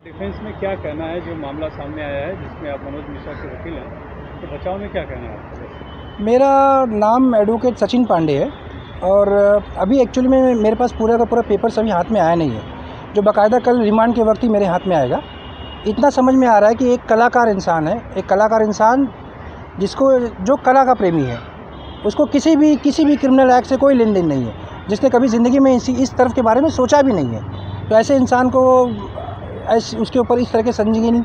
Defence में क्या कहना है जो मामला सामने आया है जिसमें आप मनोज मिश्रा के वकील हैं, तो बचाव में क्या कहना है आपका? मेरा नाम एडवोकेट सचिन पांडे है और अभी एक्चुअली में मेरे पास पूरा का पूरा पेपर्स अभी हाथ में आया नहीं है, जो बाकायदा कल रिमांड के वक्त ही मेरे हाथ में आएगा। इतना समझ में आ रहा है कि एक कलाकार इंसान जिसको जो कला का प्रेमी है, उसको किसी भी क्रिमिनल एक्ट से कोई लेन देन नहीं है, जिसने कभी ज़िंदगी में इस तरफ के बारे में सोचा भी नहीं है। तो ऐसे इंसान को उसके ऊपर इस तरह के संगीन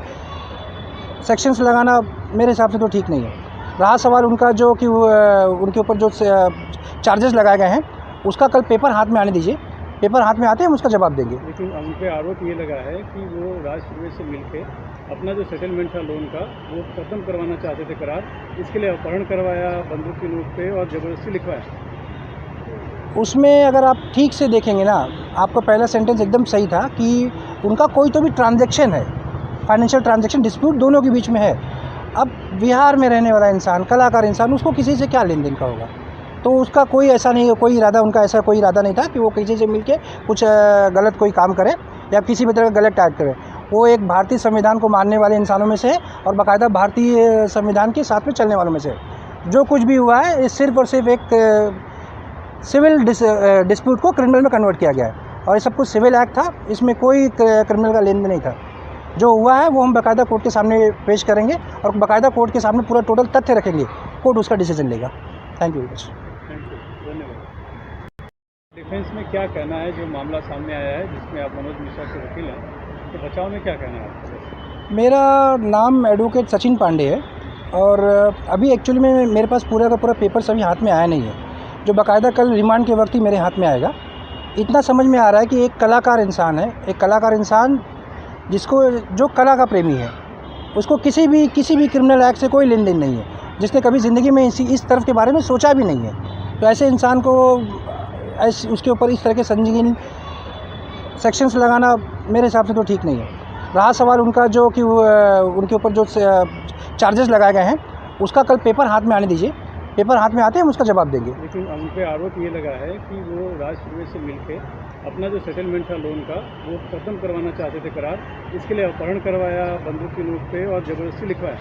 सेक्शंस लगाना मेरे हिसाब से तो ठीक नहीं है। रहा सवाल उनका जो कि उनके ऊपर जो चार्जेस लगाए गए हैं, उसका कल पेपर हाथ में आने दीजिए। पेपर हाथ में आते हैं हम उसका जवाब देंगे। लेकिन उन पर आरोप ये लगा है कि वो राज सुरवे से मिलकर अपना जो सेटलमेंट था लोन का वो खत्म करवाना चाहते थे करार, इसके लिए अपहरण करवाया, बंदूक की नोक पे और ज़बरदस्ती लिखवाया। उसमें अगर आप ठीक से देखेंगे ना, आपका पहला सेंटेंस एकदम सही था कि उनका कोई तो भी ट्रांजैक्शन है, फाइनेंशियल ट्रांजैक्शन डिस्प्यूट दोनों के बीच में है। अब बिहार में रहने वाला इंसान, कलाकार इंसान, उसको किसी से क्या लेन देन का होगा? तो उसका कोई ऐसा नहीं, कोई इरादा, उनका ऐसा कोई इरादा नहीं था कि वो किसी से मिलके कुछ गलत कोई काम करे या किसी भी तरह का गलत टाइप करे। वो एक भारतीय संविधान को मानने वाले इंसानों में से है और बाकायदा भारतीय संविधान के साथ में चलने वालों में से है। जो कुछ भी हुआ है, ये सिर्फ और सिर्फ एक सिविल डिस्प्यूट को क्रिमिनल में कन्वर्ट किया गया है और ये सब कुछ सिविल एक्ट था, इसमें कोई क्रिमिनल का लेन देन नहीं था। जो हुआ है वो हम बाकायदा कोर्ट के सामने पेश करेंगे और बाकायदा कोर्ट के सामने पूरा टोटल तथ्य रखेंगे, कोर्ट उसका डिसीजन लेगा। Thank you very much. Thank you, धन्यवाद। डिफेंस में क्या कहना है जो मामला सामने आया है जिसमें आप मनोज मिश्रा के वकील हैं, तो बचाव में क्या कहना है आपका? मेरा नाम एडवोकेट सचिन पांडे है और अभी एक्चुअली में मेरे पास पूरा का पूरा पेपर्स अभी हाथ में आया नहीं है, जो बाकायदा कल रिमांड के वक्त ही मेरे हाथ में आएगा। इतना समझ में आ रहा है कि एक कलाकार इंसान जिसको जो कला का प्रेमी है, उसको किसी भी क्रिमिनल एक्ट से कोई लेन देन नहीं है, जिसने कभी ज़िंदगी में इस तरफ के बारे में सोचा भी नहीं है। तो ऐसे इंसान को उसके ऊपर इस तरह के संगीन सेक्शंस लगाना मेरे हिसाब से तो ठीक नहीं है। रहा सवाल उनका जो कि उनके ऊपर जो चार्जेस लगाए गए हैं, उसका कल पेपर हाथ में आने दीजिए। पेपर हाथ में आते हैं हम उसका जवाब देंगे। लेकिन उन पर आरोप ये लगा है कि वो राज सुरवे से मिलकर अपना जो सेटलमेंट था लोन का वो खत्म करवाना चाहते थे करार, इसके लिए अपहरण करवाया, बंदूक की नोक पे और ज़बरदस्ती लिखवाया।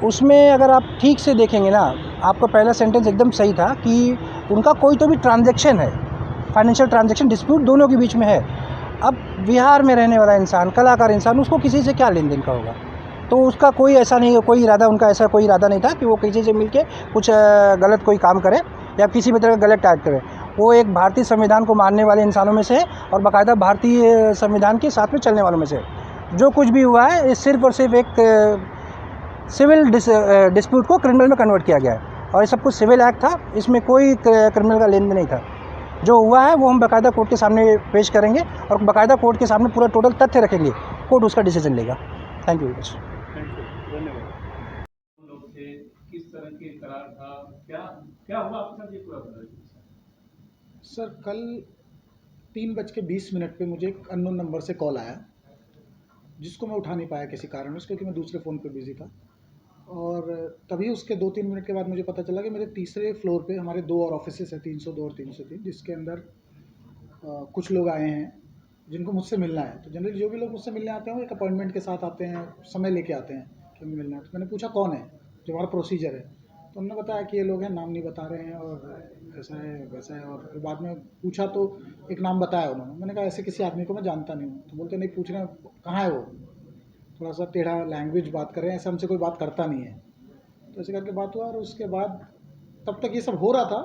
उसमें अगर आप ठीक से देखेंगे ना, आपका पहला सेंटेंस एकदम सही था कि उनका कोई तो भी ट्रांजैक्शन है, फाइनेंशियल ट्रांजैक्शन डिस्प्यूट दोनों के बीच में है। अब बिहार में रहने वाला इंसान, कलाकार इंसान, उसको किसी से क्या लेन देन का होगा? तो उसका कोई ऐसा नहीं, कोई इरादा, उनका ऐसा कोई इरादा नहीं था कि वो किसी से मिलके कुछ गलत कोई काम करे या किसी भी तरह का गलत टाइप करे। वो एक भारतीय संविधान को मानने वाले इंसानों में से है और बाकायदा भारतीय संविधान के साथ में चलने वालों में से है। जो कुछ भी हुआ है, ये सिर्फ और सिर्फ एक सिविल डिस्प्यूट को क्रिमिनल में कन्वर्ट किया गया है और ये सब कुछ सिविल एक्ट था, इसमें कोई क्रिमिनल का लेन देन नहीं था। जो हुआ है वो हम बाकायदा कोर्ट के सामने पेश करेंगे और बाकायदा कोर्ट के सामने पूरा टोटल तथ्य रखेंगे, कोर्ट उसका डिसीजन लेगा। Thank you very much. Thank you, धन्यवाद। लोग थे, किस तरह के करार था, क्या क्या हुआ आपके साथ, ये पूरा बताइए। सर, कल 3:20 पे मुझे एक अननोन नंबर से कॉल आया, जिसको मैं उठा नहीं पाया किसी कारणवश, क्योंकि मैं दूसरे फ़ोन पे बिज़ी था। और तभी उसके 2-3 मिनट के बाद मुझे पता चला कि मेरे तीसरे फ्लोर पे हमारे 2 और ऑफिसेस हैं, 302 और 303, जिसके अंदर कुछ लोग आए हैं जिनको मुझसे मिलना है। तो जनरली जो भी लोग मुझसे मिलने आते हैं वो एक अपॉइंटमेंट के साथ आते हैं, समय लेके आते हैं कि हमें मिलना है। तो मैंने पूछा कौन है, जो हमारा प्रोसीजर है। तो उन्होंने बताया कि ये लोग हैं, नाम नहीं बता रहे हैं और ऐसा है वैसा है। और फिर बाद में पूछा तो एक नाम बताया उन्होंने। मैंने कहा ऐसे किसी आदमी को मैं जानता नहीं हूँ। तो बोलते नहीं, पूछ रहे हैं कहाँ है वो, थोड़ा सा टेढ़ा लैंग्वेज बात कर रहे हैं, ऐसा हमसे कोई बात करता नहीं है। तो ऐसे करके बात हुआ और उसके बाद तब तक ये सब हो रहा था,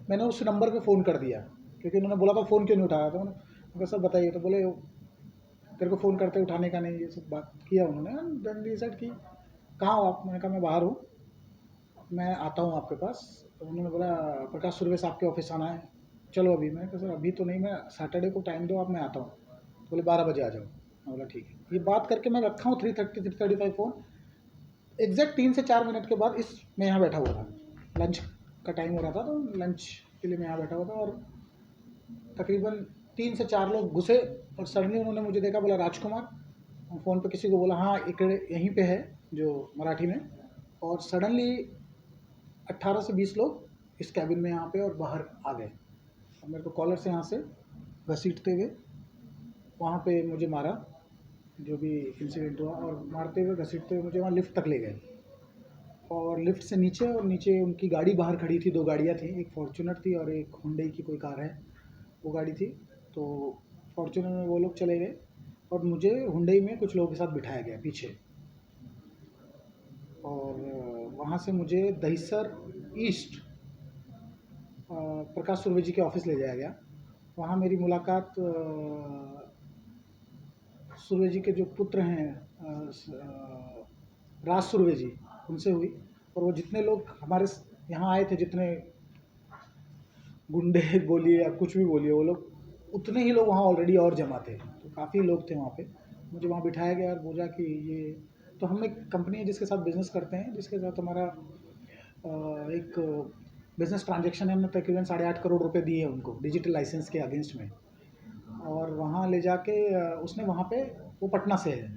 मैंने उस नंबर पे फ़ोन कर दिया, क्योंकि उन्होंने बोला था फ़ोन क्यों नहीं उठा रहा था। मैंने सर बताइए। तो बोले तेरे को फ़ोन करते उठाने का नहीं, ये सब बात किया उन्होंने। देन डिसाइड की कहाँ हो आप। मैंने कहा मैं बाहर हूँ, मैं आता हूँ आपके पास। तो उन्होंने बोला प्रकाश सुरवे साहब के ऑफिस आना है, चलो अभी। मैंने कहा सर अभी तो नहीं, मैं सैटरडे को टाइम दो आप, मैं आता हूँ। तो बोले 12 बजे आ जाओ। मैं बोला ठीक है। ये बात करके मैं रखा हूँ 3:35 फ़ोन। एग्जैक्ट 3 से 4 मिनट के बाद मैं यहाँ बैठा हुआ था, लंच का टाइम हो रहा था, तो लंच के लिए मैं यहाँ बैठा हुआ था। और तकरीबन 3 से 4 लोग घुसे और सडनली उन्होंने मुझे देखा, बोला राजकुमार। फ़ोन पे किसी को बोला, हाँ एक यहीं पे है, जो मराठी में। और सडनली 18 से 20 लोग इस कैबिन में यहाँ पे और बाहर आ गए और मेरे को कॉलर से यहाँ से घसीटते हुए वहाँ पे मुझे मारा। जो भी इंसिडेंट हुआ, और मारते हुए घसीटते हुए मुझे वहाँ लिफ्ट तक ले गए, और लिफ्ट से नीचे, और नीचे उनकी गाड़ी बाहर खड़ी थी, 2 गाड़ियाँ थी, एक फॉर्च्यूनर थी और एक हुंडई की कोई कार है, वो गाड़ी थी। तो फॉर्च्यूनर में वो लोग चले गए और मुझे हुंडई में कुछ लोगों के साथ बिठाया गया पीछे, और वहाँ से मुझे दहिसर ईस्ट प्रकाश सुर्वे जी के ऑफिस ले जाया गया। वहाँ मेरी मुलाकात सुर्वे जी के जो पुत्र हैं राज सुर्वे जी, उनसे हुई। और वो जितने लोग हमारे यहाँ आए थे, जितने गुंडे बोलिए या कुछ भी बोलिए, वो लोग उतने ही लोग वहाँ ऑलरेडी और जमा थे, तो काफ़ी लोग थे वहाँ पे। मुझे वहाँ बिठाया गया और बोला कि ये, तो हम एक कंपनी है जिसके साथ बिज़नेस करते हैं, जिसके साथ हमारा एक बिज़नेस ट्रांजैक्शन है। हमने तकरीबन 8.5 करोड़ रुपए दिए उनको डिजिटल लाइसेंस के अगेंस्ट में, और वहाँ ले जाके उसने वहाँ पे, वो पटना से है,